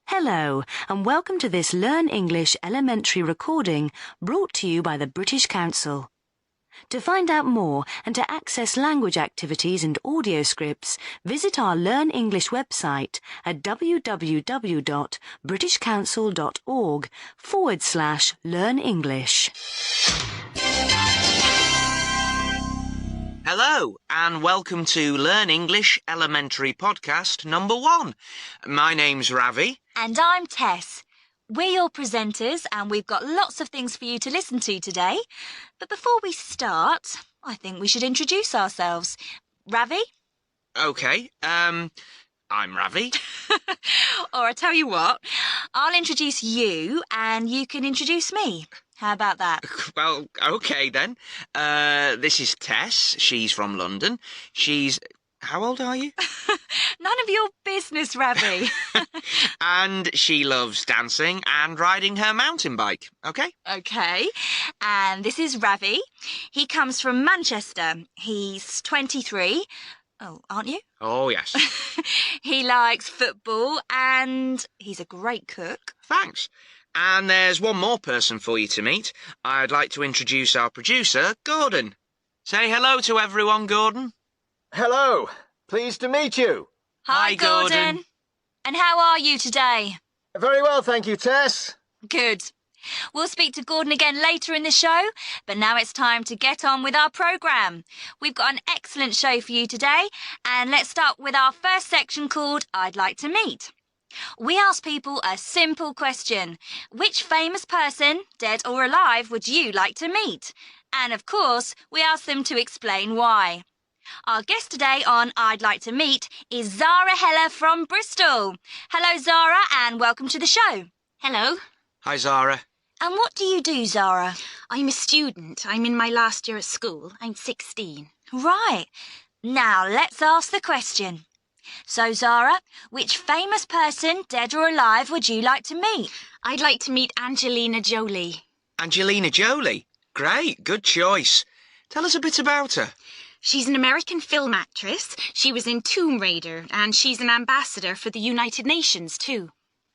Hello, and welcome to this Learn English elementary recording brought to you by the British Council. To find out more and to access language activities and audio scripts, visit our Learn English website at www.britishcouncil.org/Learn English. Hello, and welcome to Learn English Elementary Podcast number 1. My name's Ravi. And I'm Tess. We're your presenters, and we've got lots of things for you to listen to today. But before we start, I think we should introduce ourselves. Ravi? OK, I'm Ravi. Or I tell you what, I'll introduce you, and you can introduce me. How about that? Well, OK then. This is Tess. She's from London. How old are you? None of your business, Ravi. And she loves dancing and riding her mountain bike, OK? OK. And this is Ravi. He comes from Manchester. He's 23. Oh, aren't you? Oh, yes. He likes football and he's a great cook. Thanks. And there's one more person for you to meet. I'd like to introduce our producer, Gordon. Say hello to everyone, Gordon. Hello. Pleased to meet you. Hi, Gordon. And how are you today? Very well, thank you, Tess. Good. We'll speak to Gordon again later in the show, but now it's time to get on with our programme. We've got an excellent show for you today, and let's start with our first section called I'd Like to Meet. We ask people a simple question. Which famous person, dead or alive, would you like to meet? And of course, we ask them to explain why. Our guest today on I'd Like to Meet is Zara Heller from Bristol. Hello, Zara, and welcome to the show. Hello. Hi, Zara. And what do you do, Zara? I'm a student. I'm in my last year at school. I'm 16. Right. Now, let's ask the question. So, Zara, which famous person, dead or alive, would you like to meet? I'd like to meet Angelina Jolie. Angelina Jolie? Great, good choice. Tell us a bit about her. She's an American film actress. She was in Tomb Raider, and she's an ambassador for the United Nations too.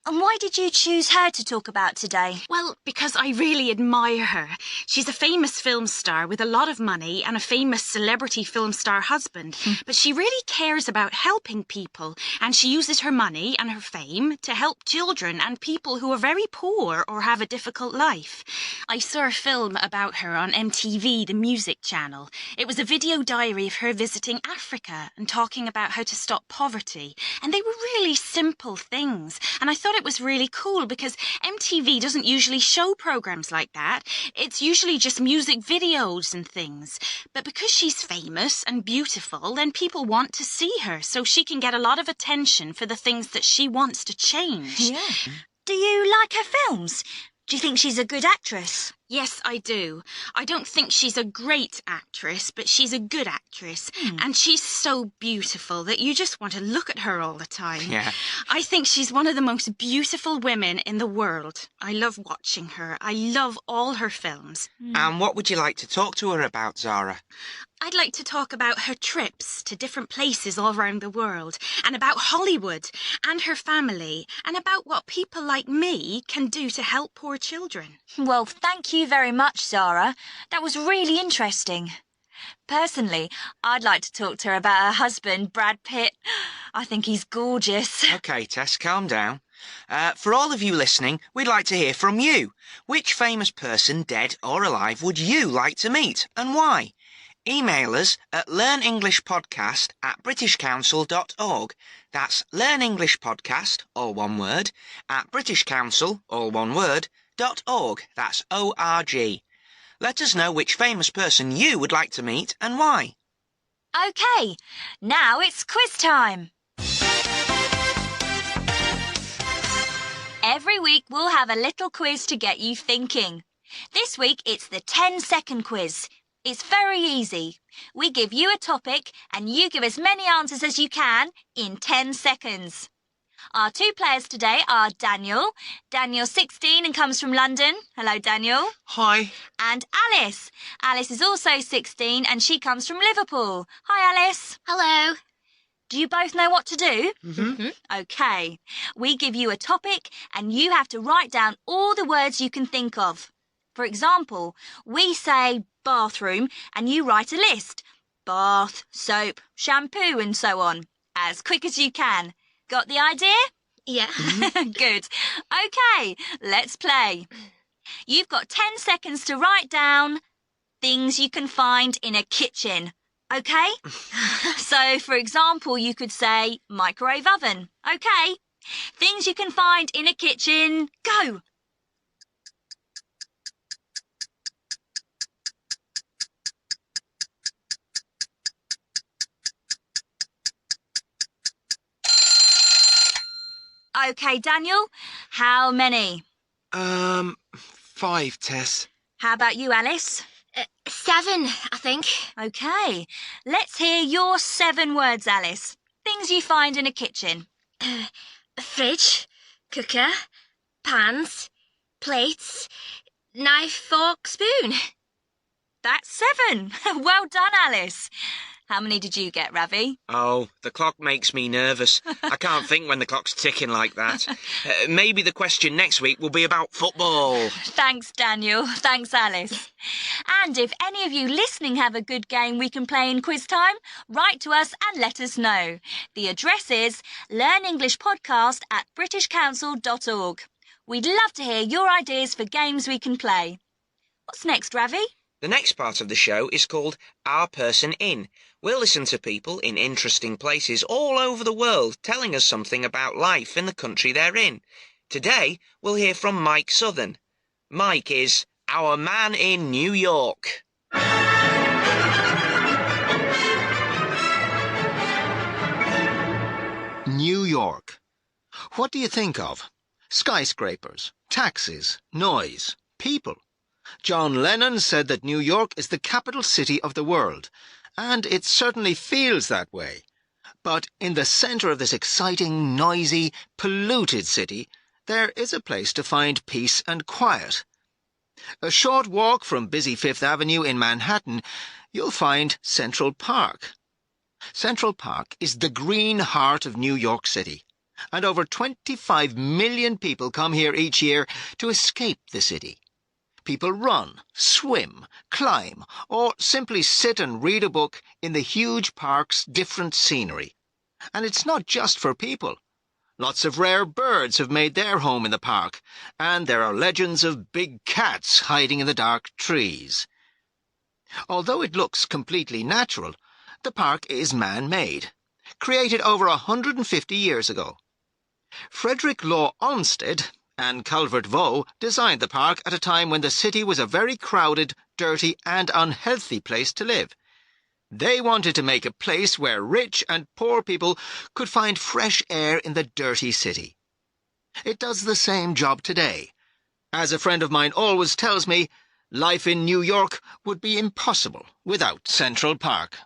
And why did you choose her to talk about today? Well, because I really admire her. She's a famous film star with a lot of money and a famous celebrity film star husband. But she really cares about helping people, and she uses her money and her fame to help children and people who are very poor or have a difficult life. I saw a film about her on MTV, the music channel. It was a video diary of her visiting Africa and talking about how to stop poverty. And they were really simple things. And I thought it was really cool because MTV doesn't usually show programs like that. It's usually just music videos and things. But because she's famous and beautiful, then people want to see her so she can get a lot of attention for the things that she wants to change. Yeah. Do you like her films? Do you think she's a good actress? Yes, I do. I don't think she's a great actress, but she's a good actress. And she's so beautiful that you just want to look at her all the time. Yeah. I think she's one of the most beautiful women in the world. I love watching her. I love all her films. And what would you like to talk to her about, Zara? I'd like to talk about her trips to different places all around the world, and about Hollywood and her family, and about what people like me can do to help poor children. Well, thank you very much, Zara. That was really interesting. Personally, I'd like to talk to her about her husband, Brad Pitt. I think he's gorgeous. OK, Tess, calm down. For all of you listening, we'd like to hear from you. Which famous person, dead or alive, would you like to meet, and why? Email us at learnenglishpodcast@britishcouncil.org. That's learnenglishpodcast, all one word, at britishcouncil, all one word, .org. That's O-R-G. Let us know which famous person you would like to meet and why. OK, now it's quiz time. Every week we'll have a little quiz to get you thinking. This week it's the 10-second quiz. It's very easy. We give you a topic and you give as many answers as you can in 10 seconds. Our two players today are Daniel. Daniel's 16 and comes from London. Hello, Daniel. Hi. And Alice. Alice is also 16 and she comes from Liverpool. Hi, Alice. Hello. Do you both know what to do? Mm-hmm. OK. We give you a topic and you have to write down all the words you can think of. For example, we say bathroom and you write a list. Bath, soap, shampoo and so on. As quick as you can. Got the idea? Yeah. Good. OK, let's play. You've got 10 seconds to write down things you can find in a kitchen. OK? So, for example, you could say microwave oven. OK? Things you can find in a kitchen. Go! OK, Daniel. How many? 5, Tess. How about you, Alice? 7, I think. OK. Let's hear your 7 words, Alice. Things you find in a kitchen. Fridge, cooker, pans, plates, knife, fork, spoon. That's 7. Well done, Alice. How many did you get, Ravi? Oh, the clock makes me nervous. I can't think when the clock's ticking like that. Maybe the question next week will be about football. Thanks, Daniel. Thanks, Alice. And if any of you listening have a good game we can play in quiz time, write to us and let us know. The address is learnenglishpodcast@britishcouncil.org. We'd love to hear your ideas for games we can play. What's next, Ravi? The next part of the show is called Our Person In. We'll listen to people in interesting places all over the world telling us something about life in the country they're in. Today, we'll hear from Mike Southern. Mike is our man in New York. New York. What do you think of? Skyscrapers, taxis, noise, people. John Lennon said that New York is the capital city of the world, and it certainly feels that way. But in the centre of this exciting, noisy, polluted city, there is a place to find peace and quiet. A short walk from busy Fifth Avenue in Manhattan, you'll find Central Park. Central Park is the green heart of New York City, and over 25 million people come here each year to escape the city. People run, swim, climb, or simply sit and read a book in the huge park's different scenery. And it's not just for people. Lots of rare birds have made their home in the park, and there are legends of big cats hiding in the dark trees. Although it looks completely natural, the park is man-made, created over 150 years ago. Frederick Law Olmsted and Calvert Vaux designed the park at a time when the city was a very crowded, dirty and unhealthy place to live. They wanted to make a place where rich and poor people could find fresh air in the dirty city. It does the same job today. As a friend of mine always tells me, life in New York would be impossible without Central Park.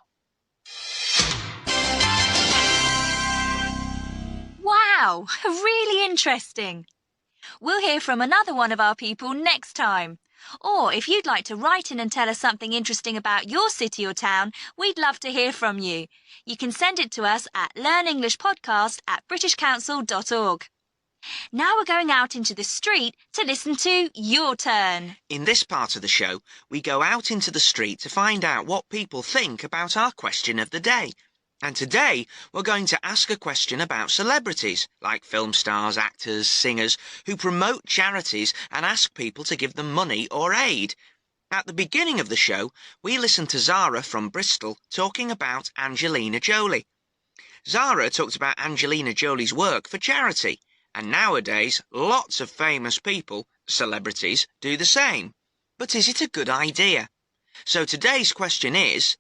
Wow, really interesting. We'll hear from another one of our people next time. Or if you'd like to write in and tell us something interesting about your city or town, we'd love to hear from you. You can send it to us at learnenglishpodcast@britishcouncil.org. Now we're going out into the street to listen to Your Turn. In this part of the show, we go out into the street to find out what people think about our question of the day. And today, we're going to ask a question about celebrities, like film stars, actors, singers, who promote charities and ask people to give them money or aid. At the beginning of the show, we listened to Zara from Bristol talking about Angelina Jolie. Zara talked about Angelina Jolie's work for charity, and nowadays, lots of famous people, celebrities, do the same. But is it a good idea? So today's question is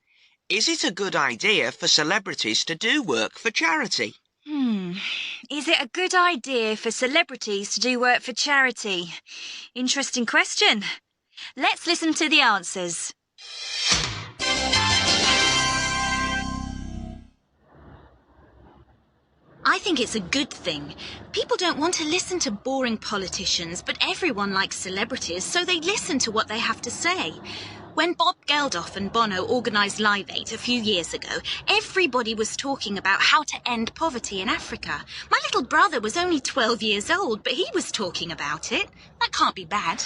it a good idea for celebrities to do work for charity? Is it a good idea for celebrities to do work for charity? Interesting question. Let's listen to the answers. I think it's a good thing. People don't want to listen to boring politicians, but everyone likes celebrities, so they listen to what they have to say. When Bob Geldof and Bono organised Live Aid a few years ago, everybody was talking about how to end poverty in Africa. My little brother was only 12 years old, but he was talking about it. That can't be bad.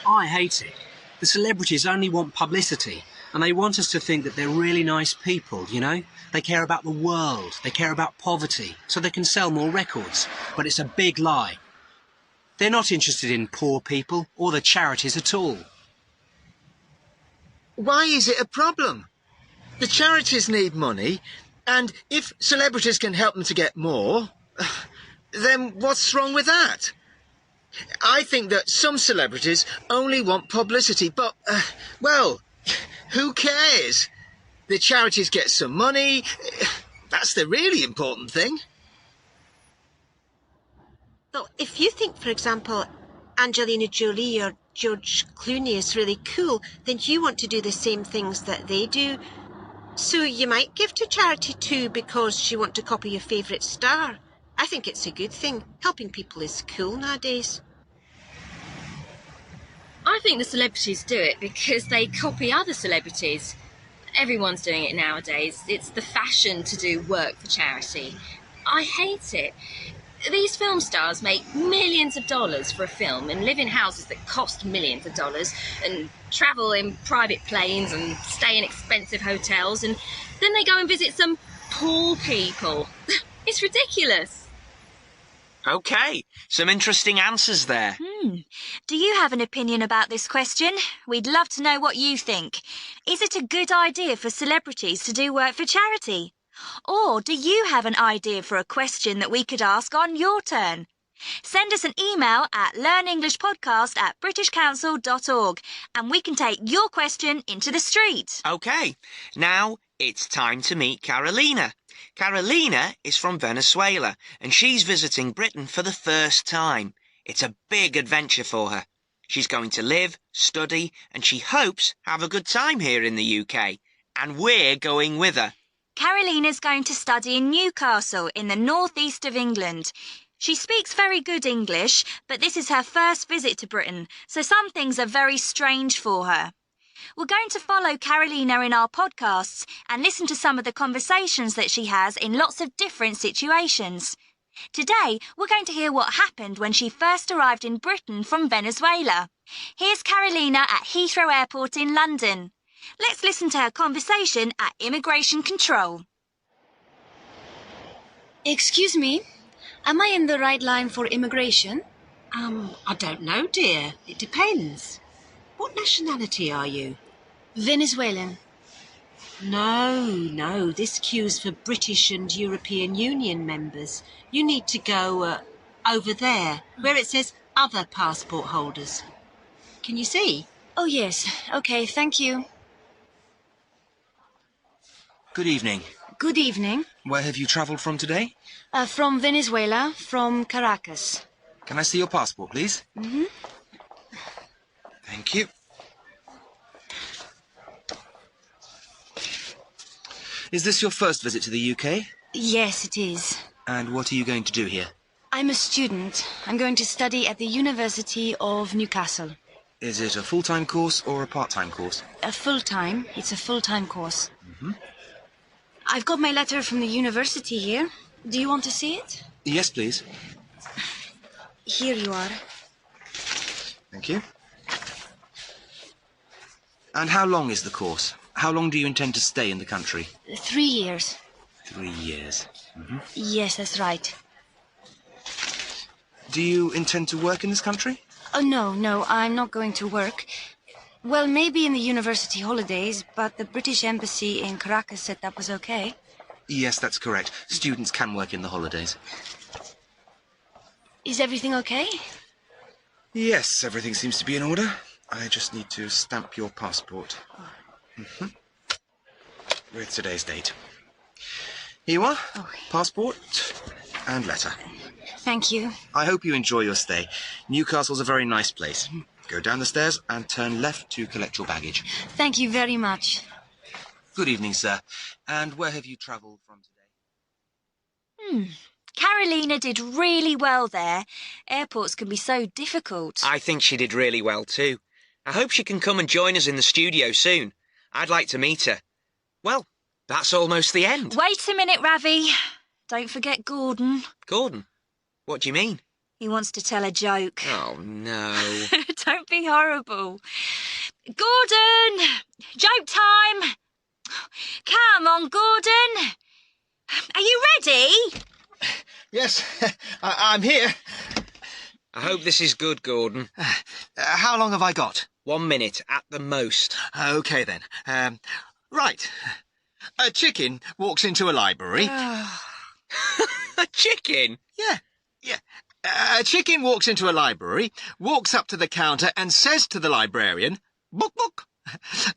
I hate it. The celebrities only want publicity, and they want us to think that they're really nice people, you know? They care about the world, they care about poverty, so they can sell more records. But it's a big lie. They're not interested in poor people or the charities at all. Why is it a problem? The charities need money, and if celebrities can help them to get more, then what's wrong with that? I think that some celebrities only want publicity, but, well, who cares? The charities get some money. That's the really important thing. Well, if you think, for example, Angelina Jolie or George Clooney is really cool, then you want to do the same things that they do. So you might give to charity too because you want to copy your favourite star. I think it's a good thing. Helping people is cool nowadays. I think the celebrities do it because they copy other celebrities. Everyone's doing it nowadays. It's the fashion to do work for charity. I hate it. These film stars make millions of dollars for a film and live in houses that cost millions of dollars and travel in private planes and stay in expensive hotels, and then they go and visit some poor people. It's ridiculous. OK, some interesting answers there. Do you have an opinion about this question? We'd love to know what you think. Is it a good idea for celebrities to do work for charity? Or do you have an idea for a question that we could ask on your turn? Send us an email at learnenglishpodcast@britishcouncil.org and we can take your question into the street. OK, now it's time to meet Carolina. Carolina is from Venezuela and she's visiting Britain for the first time. It's a big adventure for her. She's going to live, study, and she hopes have a good time here in the UK. And we're going with her. Carolina's going to study in Newcastle in the northeast of England. She speaks very good English, but this is her first visit to Britain, so some things are very strange for her. We're going to follow Carolina in our podcasts and listen to some of the conversations that she has in lots of different situations. Today, we're going to hear what happened when she first arrived in Britain from Venezuela. Here's Carolina at Heathrow Airport in London. Let's listen to her conversation at immigration control. Excuse me, am I in the right line for immigration? I don't know, dear. It depends. What nationality are you? Venezuelan. No, this queue's for British and European Union members. You need to go over there, where it says other passport holders. Can you see? Oh, yes. Okay, thank you. Good evening. Good evening. Where have you travelled from today? From Venezuela, from Caracas. Can I see your passport, please? Mm-hmm. Thank you. Is this your first visit to the UK? Yes, it is. And what are you going to do here? I'm a student. I'm going to study at the University of Newcastle. Is it a full-time course or a part-time course? A full-time. It's a full-time course. Mm-hmm. I've got my letter from the university here. Do you want to see it? Yes, please. Here you are. Thank you. And how long is the course? How long do you intend to stay in the country? 3 years. 3 years. Mm-hmm. Yes, that's right. Do you intend to work in this country? Oh, no, I'm not going to work. Well, maybe in the university holidays, but the British Embassy in Caracas said that was okay. Yes, that's correct. Students can work in the holidays. Is everything okay? Yes, everything seems to be in order. I just need to stamp your passport. Mm-hmm. With today's date. Here you are. Oh. Passport and letter. Thank you. I hope you enjoy your stay. Newcastle's a very nice place. Go down the stairs and turn left to collect your baggage. Thank you very much. Good evening, sir. And where have you travelled from today? Carolina did really well there. Airports can be so difficult. I think she did really well too. I hope she can come and join us in the studio soon. I'd like to meet her. Well, that's almost the end. Wait a minute, Ravi. Don't forget Gordon. Gordon? What do you mean? He wants to tell a joke. Oh, no. Don't be horrible. Gordon! Joke time! Come on, Gordon. Are you ready? Yes, I'm here. I hope this is good, Gordon. How long have I got? 1 minute at the most. OK, then. Right. A chicken walks into a library. A chicken? Yeah. A chicken walks into a library, walks up to the counter and says to the librarian, "Book, book."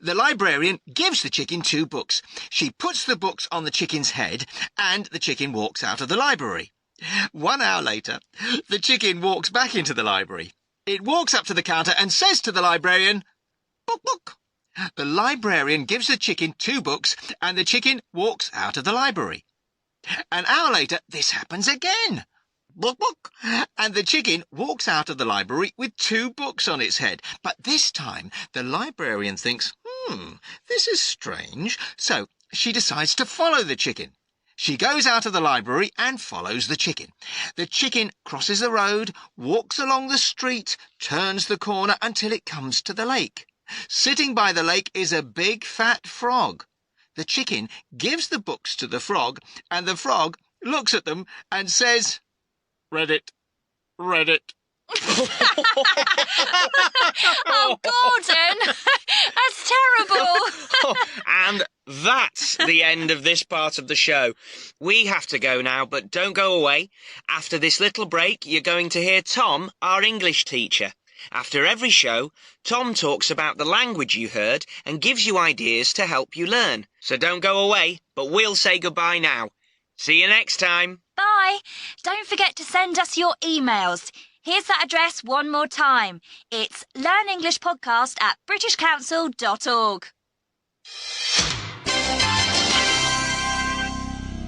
The librarian gives the chicken 2 books. She puts the books on the chicken's head and the chicken walks out of the library. 1 hour later, the chicken walks back into the library. It walks up to the counter and says to the librarian, "Book, book." The librarian gives the chicken 2 books and the chicken walks out of the library. An hour later, this happens again. Book, book. And the chicken walks out of the library with 2 books on its head. But this time, the librarian thinks, this is strange. So she decides to follow the chicken. She goes out of the library and follows the chicken. The chicken crosses the road, walks along the street, turns the corner until it comes to the lake. Sitting by the lake is a big fat frog. The chicken gives the books to the frog, and the frog looks at them and says, "Read it. Read it." Oh, Gordon! That's terrible! And that's the end of this part of the show. We have to go now, but don't go away. After this little break, you're going to hear Tom, our English teacher. After every show, Tom talks about the language you heard and gives you ideas to help you learn. So don't go away, but we'll say goodbye now. See you next time. Bye. Don't forget to send us your emails. Here's that address one more time. It's learnenglishpodcast@britishcouncil.org.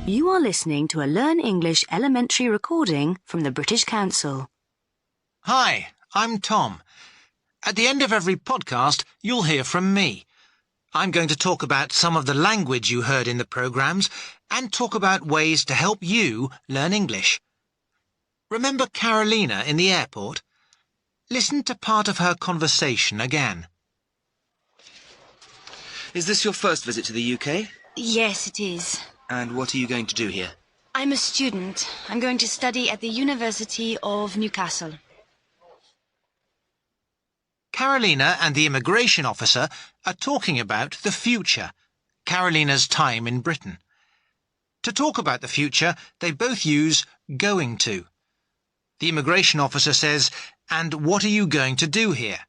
You are listening to a Learn English elementary recording from the British Council. Hi, I'm Tom. At the end of every podcast, you'll hear from me. I'm going to talk about some of the language you heard in the programmes and talk about ways to help you learn English. Remember Carolina in the airport? Listen to part of her conversation again. Is this your first visit to the UK? Yes, it is. And what are you going to do here? I'm a student. I'm going to study at the University of Newcastle. Carolina and the immigration officer are talking about the future, Carolina's time in Britain. To talk about the future, they both use going to. The immigration officer says, "And what are you going to do here?"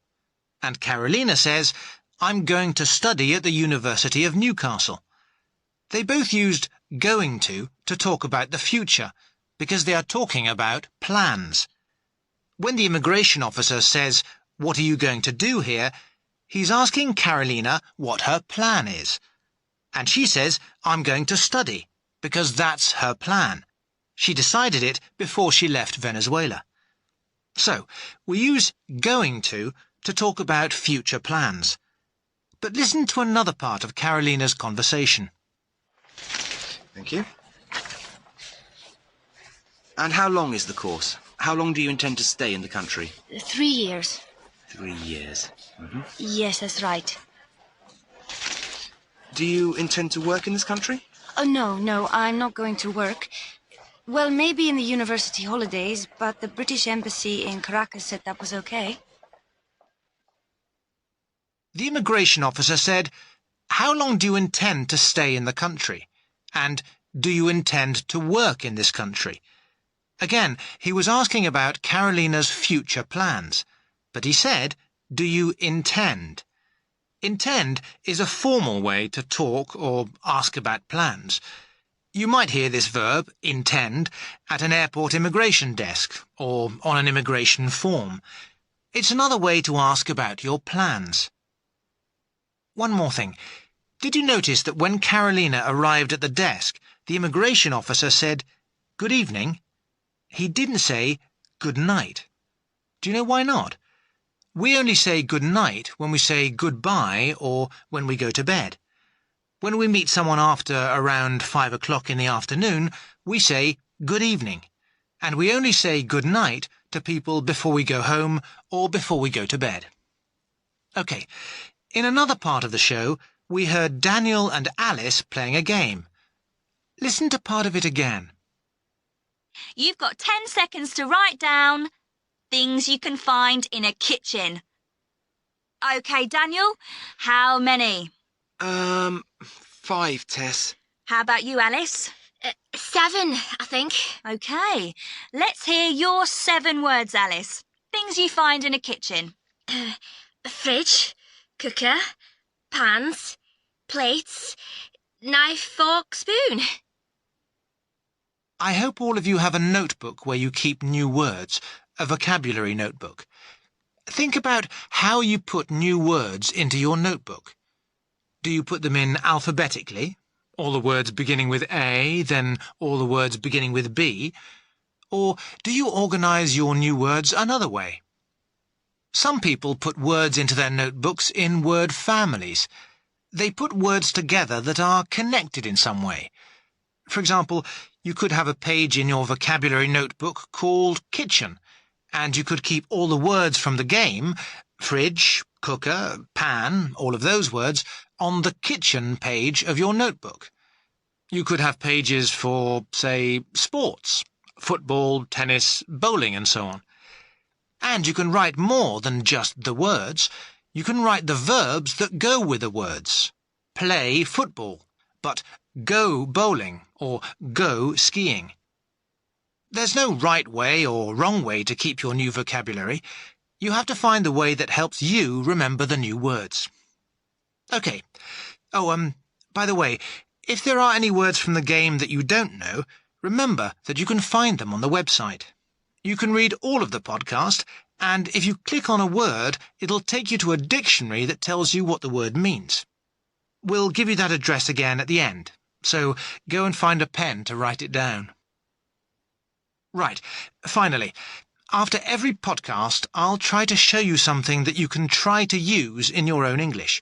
And Carolina says, "I'm going to study at the University of Newcastle." They both used going to talk about the future, because they are talking about plans. When the immigration officer says, "What are you going to do here?" he's asking Carolina what her plan is. And she says, "I'm going to study," because that's her plan. She decided it before she left Venezuela. So, we use going to talk about future plans. But listen to another part of Carolina's conversation. Thank you. And how long is the course? How long do you intend to stay in the country? 3 years. 3 years. Mm-hmm. Yes, that's right. Do you intend to work in this country? Oh, no, I'm not going to work. Well, maybe in the university holidays, but the British Embassy in Caracas said that was okay. The immigration officer said, "How long do you intend to stay in the country?" And, "Do you intend to work in this country?" Again, he was asking about Carolina's future plans. But he said, "Do you intend?" Intend is a formal way to talk or ask about plans. You might hear this verb, intend, at an airport immigration desk or on an immigration form. It's another way to ask about your plans. One more thing. Did you notice that when Carolina arrived at the desk, the immigration officer said, "Good evening"? He didn't say, "Good night." Do you know why not? We only say good night when we say goodbye or when we go to bed. When we meet someone after around 5 o'clock in the afternoon, we say good evening. And we only say good night to people before we go home or before we go to bed. OK, in another part of the show, we heard Daniel and Alice playing a game. Listen to part of it again. You've got 10 seconds to write down things you can find in a kitchen. OK, Daniel, how many? 5, Tess. How about you, Alice? 7, I think. OK, let's hear your 7 words, Alice. Things you find in a kitchen. Fridge, cooker, pans, plates, knife, fork, spoon. I hope all of you have a notebook where you keep new words, a vocabulary notebook. Think about how you put new words into your notebook. Do you put them in alphabetically? All the words beginning with A, then all the words beginning with B? Or do you organise your new words another way? Some people put words into their notebooks in word families. They put words together that are connected in some way. For example, you could have a page in your vocabulary notebook called kitchen, and you could keep all the words from the game, fridge, cooker, pan, all of those words, on the kitchen page of your notebook. You could have pages for, say, sports, football, tennis, bowling, and so on. And you can write more than just the words. You can write the verbs that go with the words. Play football, but go bowling or go skiing. There's no right way or wrong way to keep your new vocabulary. You have to find the way that helps you remember the new words. OK. Oh, by the way, if there are any words from the game that you don't know, remember that you can find them on the website. You can read all of the podcast, and if you click on a word, it'll take you to a dictionary that tells you what the word means. We'll give you that address again at the end, so go and find a pen to write it down. Right, finally, after every podcast, I'll try to show you something that you can try to use in your own English.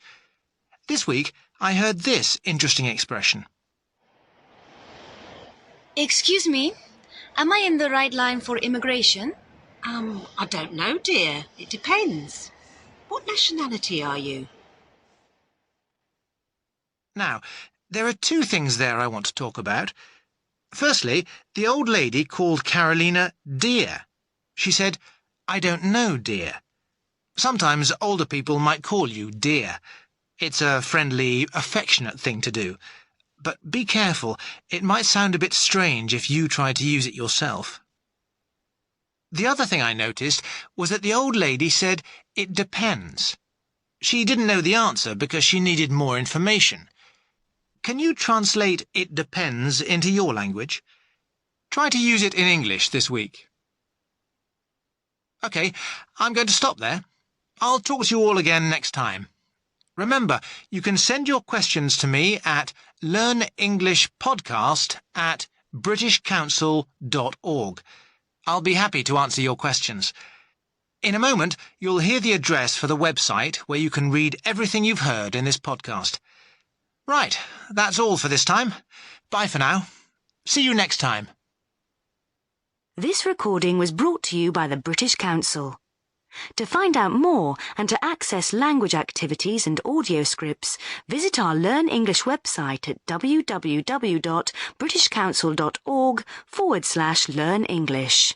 This week, I heard this interesting expression. Excuse me, am I in the right line for immigration? I don't know, dear. It depends. What nationality are you? Now, there are 2 things there I want to talk about. Firstly, the old lady called Carolina dear. She said, I don't know, dear. Sometimes older people might call you dear. It's a friendly, affectionate thing to do. But be careful, it might sound a bit strange if you try to use it yourself. The other thing I noticed was that the old lady said, it depends. She didn't know the answer because she needed more information. Can you translate it depends into your language? Try to use it in English this week. OK, I'm going to stop there. I'll talk to you all again next time. Remember, you can send your questions to me at learnenglishpodcast@britishcouncil.org. I'll be happy to answer your questions. In a moment, you'll hear the address for the website where you can read everything you've heard in this podcast. Right, that's all for this time. Bye for now. See you next time. This recording was brought to you by the British Council. To find out more and to access language activities and audio scripts, visit our Learn English website at www.britishcouncil.org/learnenglish.